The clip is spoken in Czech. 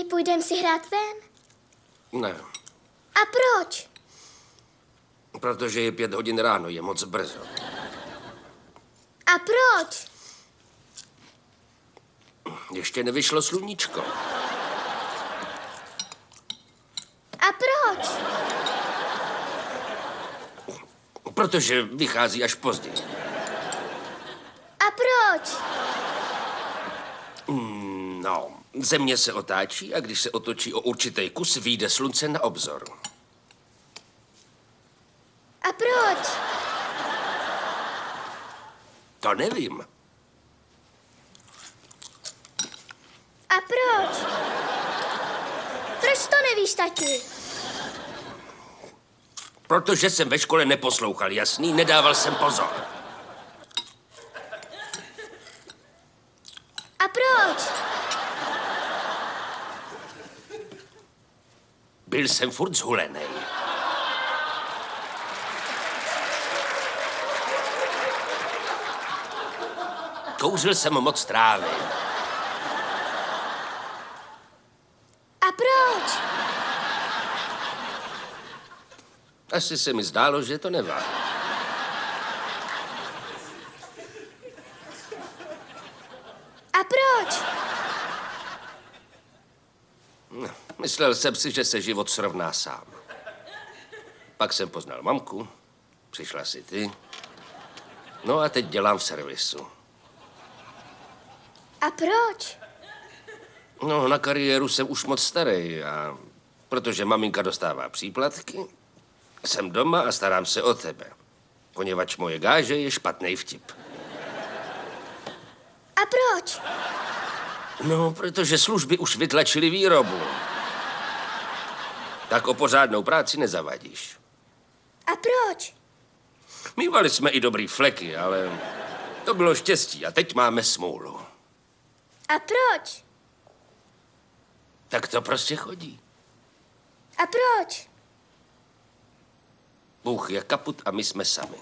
půjdem si hrát ven? Ne. A proč? Protože je 5 hodin ráno, je moc brzo. A proč? Ještě nevyšlo sluníčko. A proč? Protože vychází až později. A proč? No, země se otáčí a když se otočí o určitý kus, vyjde slunce na obzor. A proč? To nevím. A proč? Proč to nevíš, tati? Protože jsem ve škole neposlouchal, jasný? Nedával jsem pozor. A proč? Byl jsem furt zhulenej. Kouřil jsem moc trávy. A proč? Asi se mi zdálo, že to nevá. A proč? Myslel jsem si, že se život srovná sám. Pak jsem poznal mamku, přišla si ty. No a teď dělám v servisu. A proč? No, na kariéru jsem už moc starý a protože maminka dostává příplatky, jsem doma a starám se o tebe. Poněvadž moje gáže je špatný vtip. A proč? No, protože služby už vytlačily výrobu. Tak o pořádnou práci nezavadíš. A proč? Mívali jsme i dobrý fleky, ale to bylo štěstí a teď máme smůlu. A proč? Tak to prostě chodí. A proč? Bůh je kaput a my jsme sami.